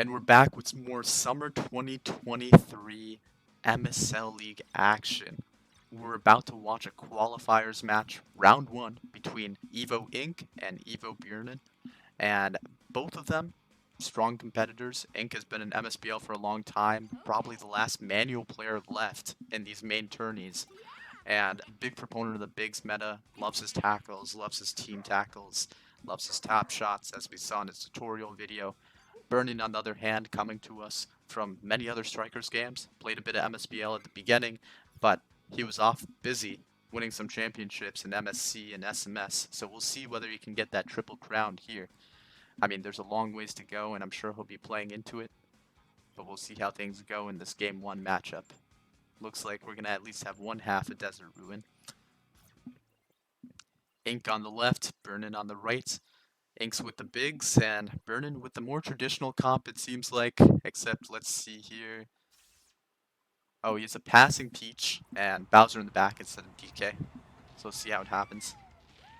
And we're back with more Summer 2023 MSL League action. We're about to watch a qualifiers match, round one, between Evo Inc. and Evo Bjornen. And both of them, strong competitors. Inc. has been in MSBL for a long time, probably the last manual player left in these main tourneys. And a big proponent of the bigs meta, loves his tackles, loves his team tackles, loves his top shots, as we saw in his tutorial video. Burning, on the other hand, coming to us from many other Strikers games. Played a bit of MSBL at the beginning, but he was off busy winning some championships in MSC and SMS, so we'll see whether he can get that triple crown here. I mean, there's a long ways to go, and I'm sure he'll be playing into it, but we'll see how things go in this Game 1 matchup. Looks like we're going to at least have one half of Desert Ruin. Ink on the left, Burnin on the right. Inks with the bigs, and Burnin with the more traditional comp, it seems like. Except, let's see here. Oh, he's a passing Peach, and Bowser in the back instead of DK. So let's see how it happens.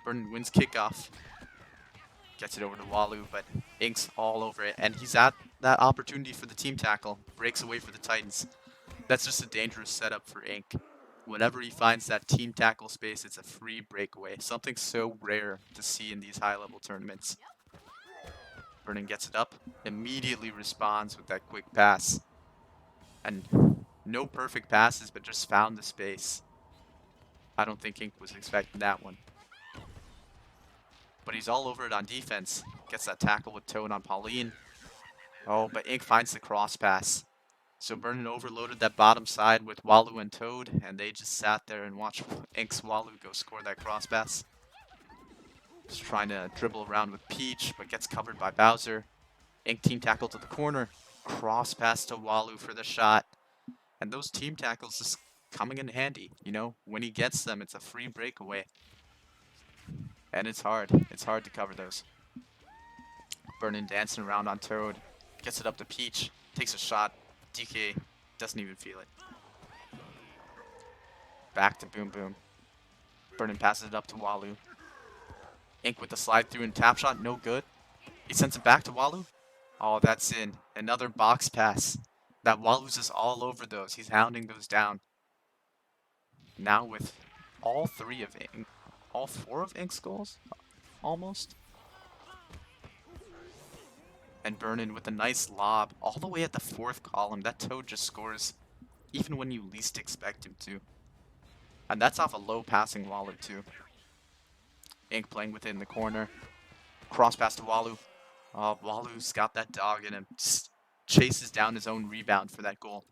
Burnin wins kickoff. Gets it over to Walu, but Ink's all over it. And he's at that opportunity for the team tackle. Breaks away for the Titans. That's just a dangerous setup for Ink. Whenever he finds that team tackle space, it's a free breakaway. Something so rare to see in these high-level tournaments. Burnin gets it up, immediately responds with that quick pass. And no perfect passes, but just found the space. I don't think Ink was expecting that one. But he's all over it on defense. Gets that tackle with Toad on Pauline. Oh, but Ink finds the cross pass. So Burnin overloaded that bottom side with Walu and Toad, and they just sat there and watched Ink's Walu go score that cross pass. Just trying to dribble around with Peach, but gets covered by Bowser. Ink team tackle to the corner. Cross pass to Walu for the shot. And those team tackles just coming in handy. You know, when he gets them, it's a free breakaway. And it's hard. It's hard to cover those. Burnin dancing around on Toad. Gets it up to Peach. Takes a shot. DK doesn't even feel it. Back to Boom Boom. Burnin passes it up to Walu. Ink with the slide through and tap shot, no good. He sends it back to Walu. Oh, that's in. Another box pass. That Walu's just all over those. He's hounding those down. Now with all four of Ink's goals, almost. And Burnin with a nice lob all the way at the fourth column. That Toad just scores even when you least expect him to. And that's off a low passing Walu too. Ink playing with it in the corner. Cross pass to Walu. Oh, Walu's got that dog in him. Just chases down his own rebound for that goal.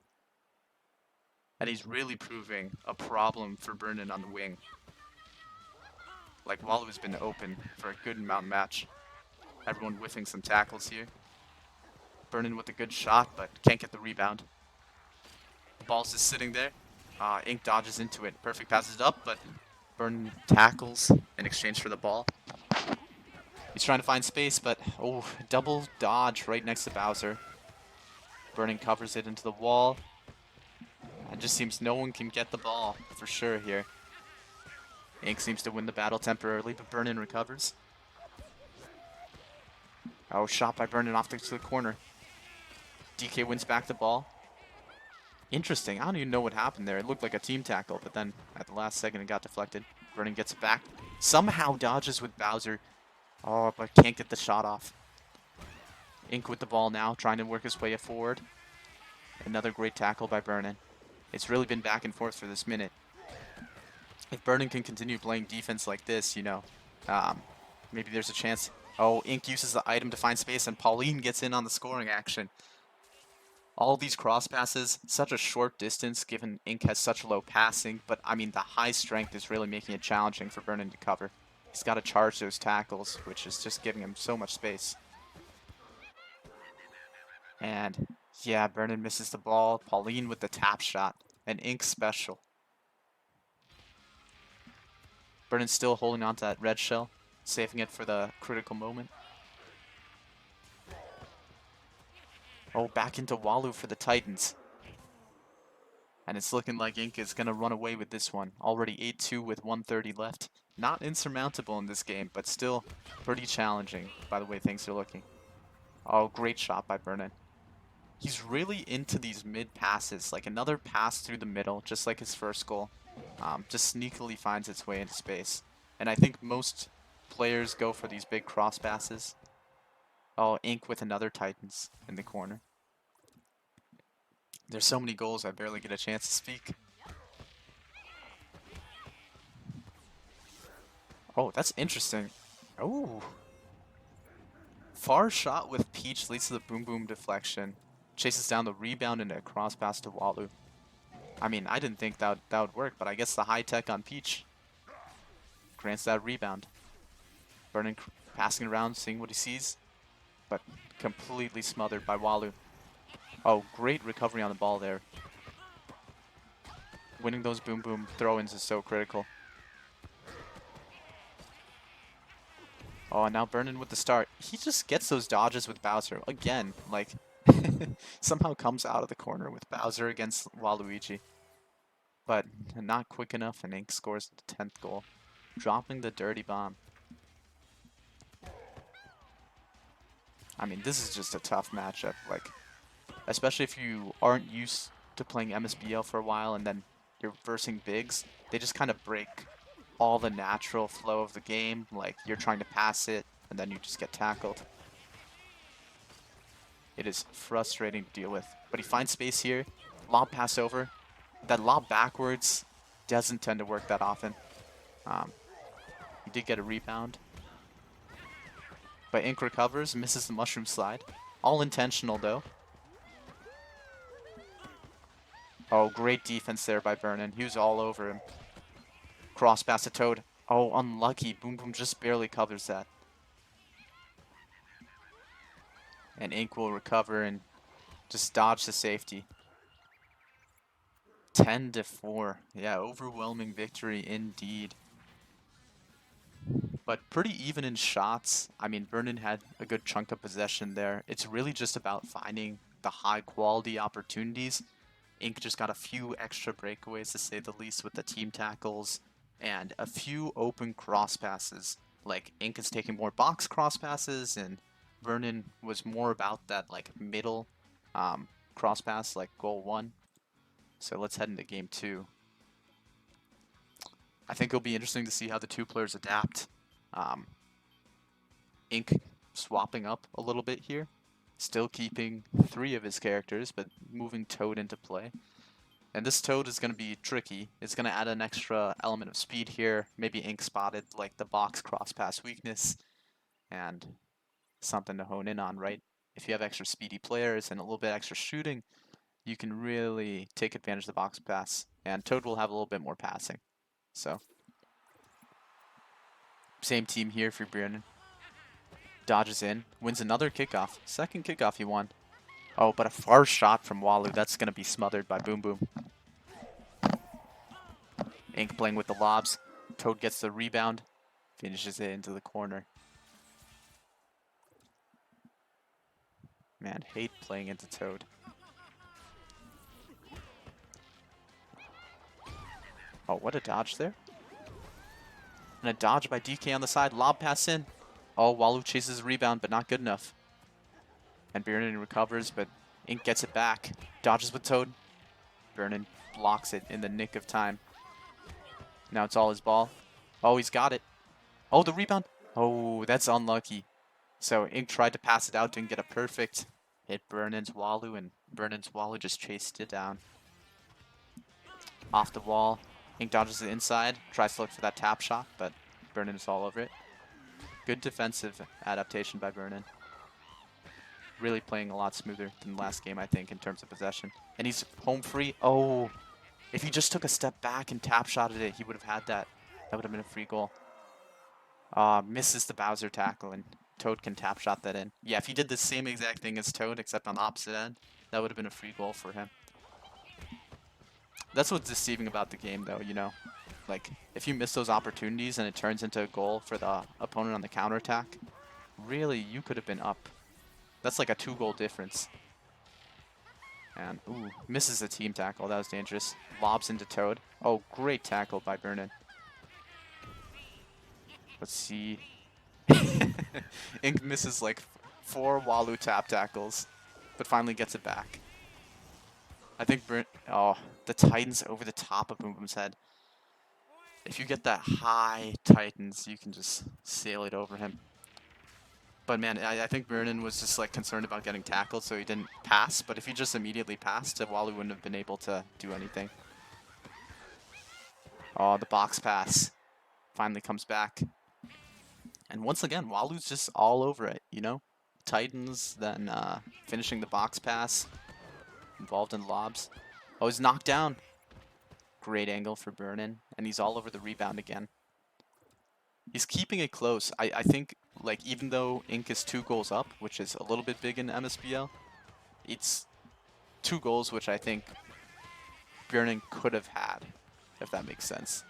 And he's really proving a problem for Burnin on the wing. Like, Walu has been open for a good amount of match. Everyone whiffing some tackles here. Burnin with a good shot, but can't get the rebound. The ball's just sitting there. Ink dodges into it. Perfect passes it up, but Burnin tackles in exchange for the ball. He's trying to find space, but oh, double dodge right next to Bowser. Burnin covers it into the wall. It just seems no one can get the ball for sure here. Ink seems to win the battle temporarily, but Burnin recovers. Oh, shot by Burnin off to the corner. DK wins back the ball. Interesting. I don't even know what happened there. It looked like a team tackle, but then at the last second it got deflected. Burnin gets it back. Somehow dodges with Bowser. Oh, but can't get the shot off. Ink with the ball now, trying to work his way forward. Another great tackle by Burnin. It's really been back and forth for this minute. If Burnin can continue playing defense like this, you know, maybe there's a chance. Oh, Ink uses the item to find space, and Pauline gets in on the scoring action. All these cross passes, such a short distance given Ink has such low passing, but I mean the high strength is really making it challenging for Burnin to cover. He's got to charge those tackles, which is just giving him so much space. And yeah, Burnin misses the ball. Pauline with the tap shot. An Ink special. Burnin's still holding on to that red shell, saving it for the critical moment. Oh, back into Walu for the Titans. And it's looking like Ink is going to run away with this one. Already 8-2 with 130 left. Not insurmountable in this game, but still pretty challenging by the way things are looking. Oh, great shot by Burnin. He's really into these mid passes, like another pass through the middle, just like his first goal. Just sneakily finds its way into space. And I think most players go for these big cross passes. Oh, Ink with another Titans in the corner. There's so many goals, I barely get a chance to speak. Oh, that's interesting. Oh. Far shot with Peach leads to the boom boom deflection. Chases down the rebound into a cross pass to Walu. I mean, I didn't think that would work, but I guess the high tech on Peach grants that rebound. Burnen passing around, seeing what he sees, but completely smothered by Walu. Oh, great recovery on the ball there. Winning those boom boom throw-ins is so critical. Oh, and now Burnen with the start. He just gets those dodges with Bowser. Again, like, somehow comes out of the corner with Bowser against Waluigi. But not quick enough, and Ink scores the 10th goal, dropping the dirty bomb. I mean, this is just a tough matchup, like, especially if you aren't used to playing MSBL for a while and then you're versing bigs. They just kind of break all the natural flow of the game. Like, you're trying to pass it, and then you just get tackled. It is frustrating to deal with. But he finds space here. Lob pass over. That lob backwards doesn't tend to work that often. He did get a rebound. But Ink recovers, misses the mushroom slide. All intentional, though. Oh, great defense there by Burnen. He was all over him. Cross pass to Toad. Oh, unlucky. Boom Boom just barely covers that. And Ink will recover and just dodge the safety. 10-4. Yeah, overwhelming victory indeed. But pretty even in shots. I mean, Burnen had a good chunk of possession there. It's really just about finding the high quality opportunities. Ink just got a few extra breakaways, to say the least, with the team tackles and a few open cross passes. Like, Ink is taking more box cross passes, and Burnen was more about that like middle cross pass, like goal 1. So let's head into game 2. I think it'll be interesting to see how the two players adapt. Ink swapping up a little bit here, still keeping 3 of his characters, but moving Toad into play. And this Toad is going to be tricky. It's going to add an extra element of speed here. Maybe Ink spotted like the box cross pass weakness, and something to hone in on, right? If you have extra speedy players and a little bit extra shooting, you can really take advantage of the box pass, and Toad will have a little bit more passing. So, same team here for Burnen. Dodges in, wins another kickoff. Second kickoff he won. Oh, but a far shot from Walu. That's going to be smothered by Boom Boom. Ink playing with the lobs. Toad gets the rebound. Finishes it into the corner. Man, hate playing into Toad. Oh, what a dodge there. And a dodge by DK on the side. Lob pass in. Oh, Walu chases the rebound, but not good enough. And Burnen recovers, but Ink gets it back. Dodges with Toad. Burnen blocks it in the nick of time. Now it's all his ball. Oh, he's got it. Oh, the rebound. Oh, that's unlucky. So Ink tried to pass it out, didn't get a perfect. Hit Burnen's Walu, and Burnen's Walu just chased it down. Off the wall. Ink dodges it inside. Tries to look for that tap shot, but Burnen is all over it. Good defensive adaptation by Burnen. Really playing a lot smoother than the last game, I think, in terms of possession. And he's home free. Oh, if he just took a step back and tap shotted it, he would have had that. That would have been a free goal. Misses the Bowser tackle, and Toad can tap shot that in. Yeah, if he did the same exact thing as Toad, except on the opposite end, that would have been a free goal for him. That's what's deceiving about the game, though, you know? Like, if you miss those opportunities and it turns into a goal for the opponent on the counterattack, really, you could have been up. That's like a 2-goal difference. And, ooh, misses the team tackle. That was dangerous. Lobs into Toad. Oh, great tackle by Burnen. Let's see. Ink misses like 4 Walu tap tackles. but finally gets it back. I think oh, the Titans over the top of Boom Boom's head. If you get that high Titans, you can just sail it over him. But man, I think Birnen was just like concerned about getting tackled, so he didn't pass. But if he just immediately passed, Walu wouldn't have been able to do anything. Oh, the box pass finally comes back. And once again, Walu's just all over it, you know? Titans, then finishing the box pass, involved in lobs. Oh, he's knocked down. Great angle for Birnen, and he's all over the rebound again. He's keeping it close. I think, like, even though Inc is 2 goals up, which is a little bit big in MSBL, it's 2 goals which I think Birnen could have had, if that makes sense.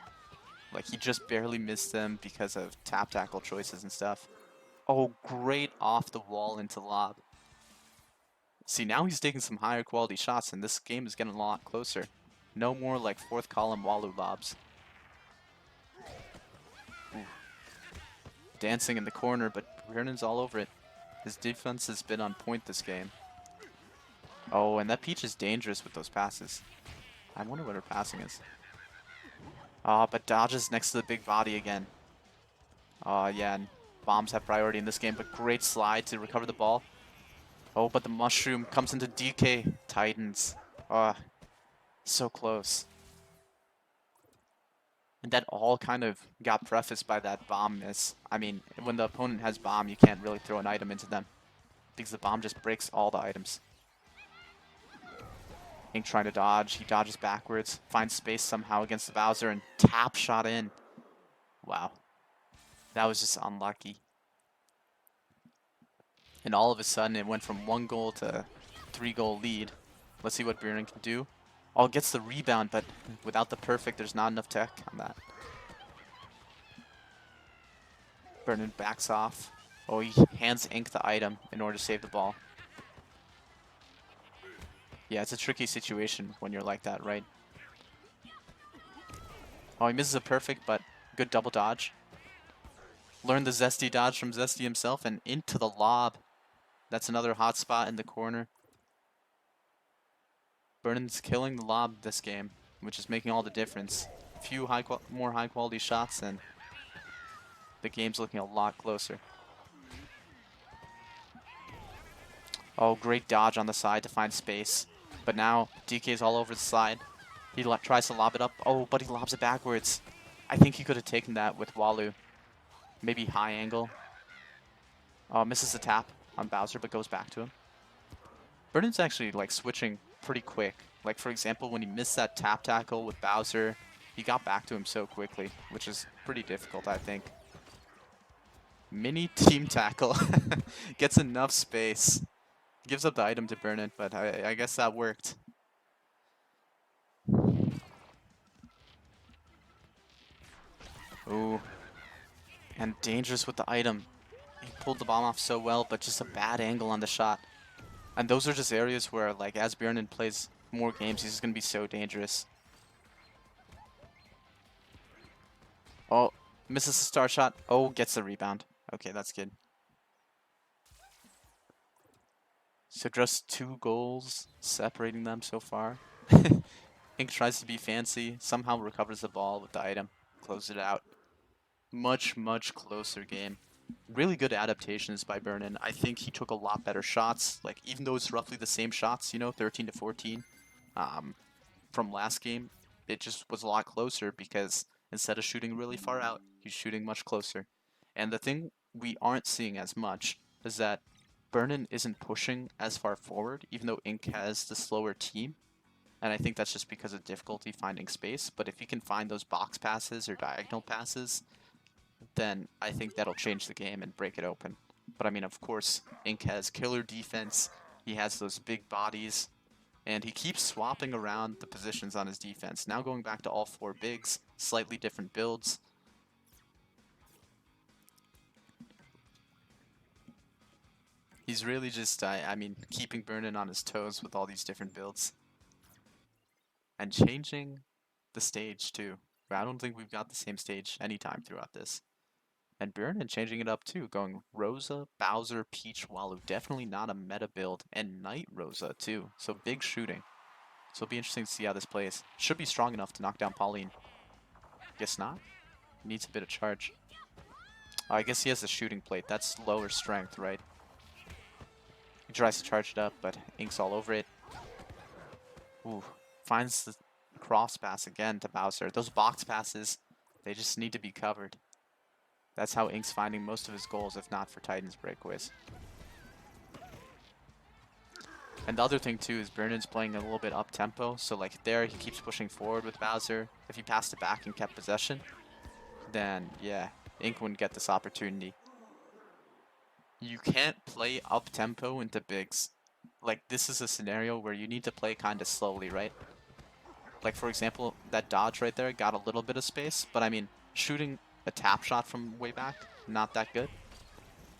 Like, he just barely missed them because of tap tackle choices and stuff. Oh, great off the wall into lob. See, now he's taking some higher quality shots, and this game is getting a lot closer. No more, like, 4th column Walu lobs. Ooh. Dancing in the corner, but Birnen's all over it. His defense has been on point this game. Oh, and that Peach is dangerous with those passes. I wonder what her passing is. Oh, but dodges next to the big body again. Oh, yeah, and bombs have priority in this game, but great slide to recover the ball. Oh, but the mushroom comes into DK. Titans. Oh, so close. And that all kind of got prefaced by that bomb miss. I mean, when the opponent has bomb, you can't really throw an item into them, because the bomb just breaks all the items. Ink trying to dodge. He dodges backwards, finds space somehow against the Bowser, and tap shot in. Wow. That was just unlucky. And all of a sudden, it went from 1 goal to 3-goal lead. Let's see what Birnen can do. Oh, gets the rebound, but without the perfect, there's not enough tech on that. Birnen backs off. Oh, he hands Ink the item in order to save the ball. Yeah, it's a tricky situation when you're like that, right? Oh, he misses a perfect, but good double dodge. Learned the Zesty dodge from Zesty himself, and into the lob. That's another hot spot in the corner. Birnen's killing the lob this game, which is making all the difference. A few more high-quality shots, and the game's looking a lot closer. Oh, great dodge on the side to find space. But now, DK's all over the side. He tries to lob it up. Oh, but he lobs it backwards. I think he could have taken that with Walu. Maybe high angle. Oh, misses the tap on Bowser, but goes back to him. Birnen's actually, like, switching pretty quick. Like, for example, when he missed that tap tackle with Bowser, he got back to him so quickly, which is pretty difficult, I think. Mini team tackle. Gets enough space. Gives up the item to Birnen, but I guess that worked. Ooh. And dangerous with the item. He pulled the bomb off so well, but just a bad angle on the shot. And those are just areas where, like, as Birnen plays more games, he's just going to be so dangerous. Oh, misses the star shot. Oh, gets the rebound. Okay, that's good. So just 2 goals separating them so far. Ink tries to be fancy, somehow recovers the ball with the item, closes it out. Much, much closer game. Really good adaptations by Birnen. I think he took a lot better shots. Like, even though it's roughly the same shots, you know, 13 to 14 from last game, it just was a lot closer because instead of shooting really far out, he's shooting much closer. And the thing we aren't seeing as much is that Birnen isn't pushing as far forward, even though Ink has the slower team. And I think that's just because of difficulty finding space. But if he can find those box passes or diagonal passes, then I think that'll change the game and break it open. But I mean, of course, Ink has killer defense. He has those big bodies. And he keeps swapping around the positions on his defense. Now going back to all 4 bigs, slightly different builds. He's really just, I mean, keeping Birnen on his toes with all these different builds. And changing the stage, too. I don't think we've got the same stage anytime throughout this. And Burnen changing it up too, going Rosa, Bowser, Peach, Walu. Definitely not a meta build. And Knight Rosa too. So big shooting. So it'll be interesting to see how this plays. Should be strong enough to knock down Pauline. Guess not. Needs a bit of charge. Oh, I guess he has the shooting plate. That's lower strength, right? He tries to charge it up, but Ink's all over it. Ooh. Finds the cross pass again to Bowser. Those box passes, they just need to be covered. That's how Ink's finding most of his goals, if not for Titan's breakaways. And the other thing too is Burnen's playing a little bit up tempo, so like there he keeps pushing forward with Bowser. If he passed it back and kept possession, then yeah, Ink wouldn't get this opportunity. You can't play up tempo into bigs. Like this is a scenario where you need to play kind of slowly, right? Like for example, that dodge right there got a little bit of space, but I mean, shooting a tap shot from way back, not that good.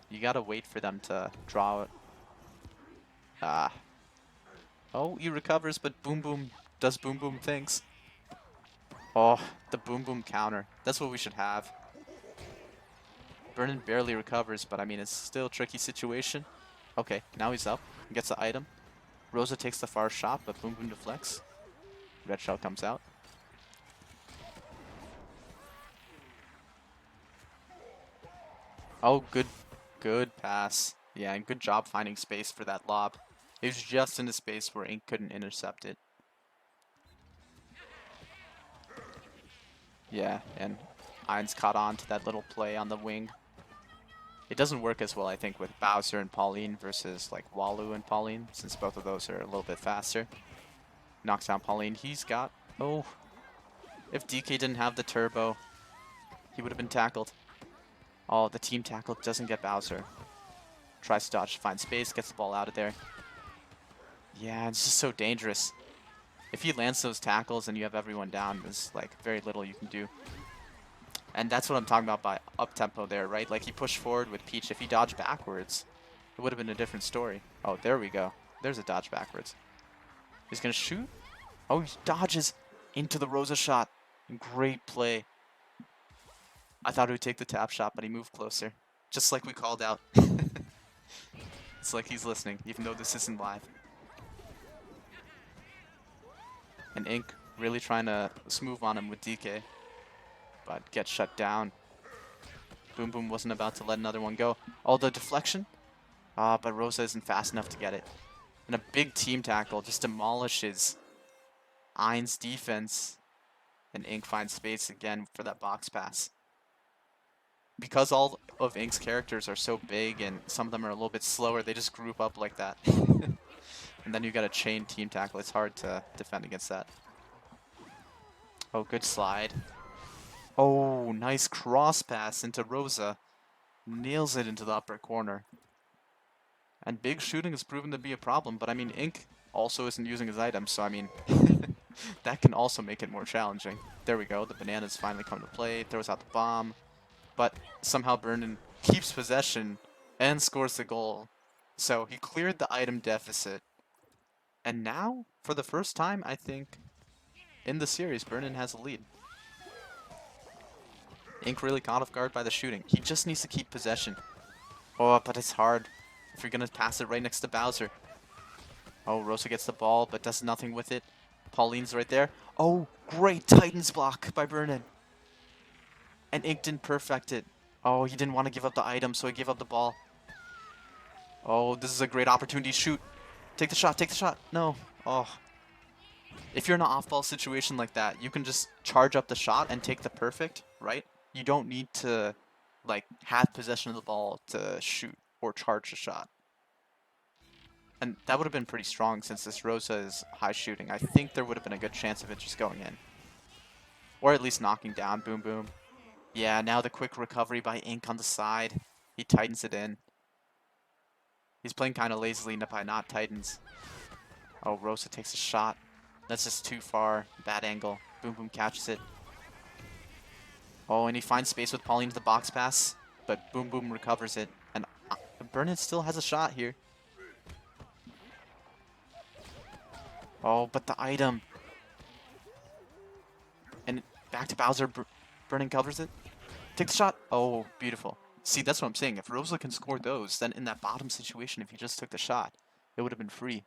You gotta wait for them to draw it. Oh, he recovers, but Boom Boom does Boom Boom things. Oh, the Boom Boom counter. That's what we should have. Burnen barely recovers, but I mean, it's still a tricky situation. Okay, now he's up. Gets the item. Rosa takes the far shot, but Boom Boom deflects. Red shell comes out. Oh, good pass. Yeah, and good job finding space for that lob. It was just in the space where Ink couldn't intercept it. Yeah, and Ein's caught on to that little play on the wing. It doesn't work as well, I think, with Bowser and Pauline versus like Walu and Pauline, since both of those are a little bit faster. Knocks down Pauline. He's got... Oh, if DK didn't have the turbo, he would have been tackled. Oh, the team tackle doesn't get Bowser. Tries to dodge to find space, gets the ball out of there. Yeah, it's just so dangerous. If he lands those tackles and you have everyone down, there's like very little you can do. And that's what I'm talking about by up-tempo there, right? Like he pushed forward with Peach. If he dodged backwards, it would have been a different story. Oh, there we go. There's a dodge backwards. He's going to shoot. Oh, he dodges into the Rosa shot. Great play. I thought he would take the tap shot, but he moved closer. Just like we called out. It's like he's listening, even though this isn't live. And Ink really trying to smooth on him with DK. But gets shut down. Boom Boom wasn't about to let another one go. Oh, the deflection? But Rosa isn't fast enough to get it. And a big team tackle just demolishes Ein's defense. And Ink finds space again for that box pass. Because all of Ink's characters are so big and some of them are a little bit slower, they just group up like that. And then you got a chain team tackle. It's hard to defend against that. Oh, good slide. Oh, nice cross pass into Rosa. Nails it into the upper corner. And big shooting has proven to be a problem, but I mean, Ink also isn't using his items, so I mean, that can also make it more challenging. There we go, the bananas finally come to play, throws out the bomb, but somehow Burnen keeps possession and scores the goal. So he cleared the item deficit. And now, for the first time, I think, in the series, Burnen has a lead. Ink really caught off guard by the shooting. He just needs to keep possession. Oh, but it's hard if you're going to pass it right next to Bowser. Oh, Rosa gets the ball, but does nothing with it. Pauline's right there. Oh, great Titans block by Burnen. And Ink didn't perfect it. Oh, he didn't want to give up the item, so he gave up the ball. Oh, this is a great opportunity. Shoot. Take the shot, take the shot. No. Oh. If you're in an off-ball situation like that, you can just charge up the shot and take the perfect, right? You don't need to, like, have possession of the ball to shoot or charge the shot. And that would have been pretty strong since this Rosa is high shooting. I think there would have been a good chance of it just going in. Or at least knocking down Boom Boom. Yeah, now the quick recovery by Ink on the side. He tightens it in. He's playing kind of lazily by not Titans. Oh, Rosa takes a shot. That's just too far. Bad angle. Boom Boom catches it. Oh, and he finds space with Pauline to the box pass. But Boom Boom recovers it. And Burnen still has a shot here. Oh, but the item. And back to Bowser. Burnen covers it. Take the shot. Oh, beautiful. See, that's what I'm saying. If Rosa can score those, then in that bottom situation, if he just took the shot, it would have been free.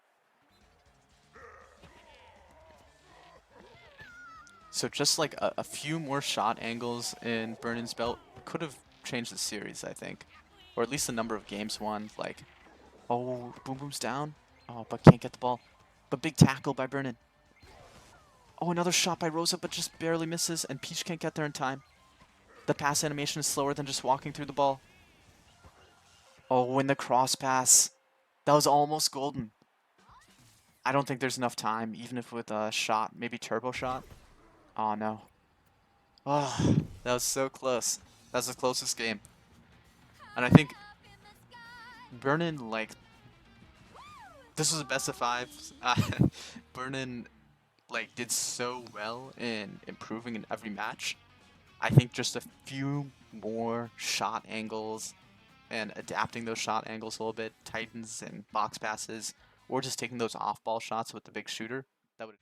So just like a few more shot angles in Burnen's belt could have changed the series, I think. Or at least the number of games won. Like, oh, Boom Boom's down. Oh, but can't get the ball. But big tackle by Burnen. Oh, another shot by Rosa, but just barely misses, and Peach can't get there in time. The pass animation is slower than just walking through the ball. Oh, and the cross pass. That was almost golden. I don't think there's enough time, even if with a shot, maybe turbo shot. Oh, no. Oh, that was so close. That's the closest game. And I think Burnen, like, this was a best of 5. Burnen, like, did so well in improving in every match. I think just a few more shot angles and adapting those shot angles a little bit, Titans and box passes, or just taking those off-ball shots with the big shooter, that would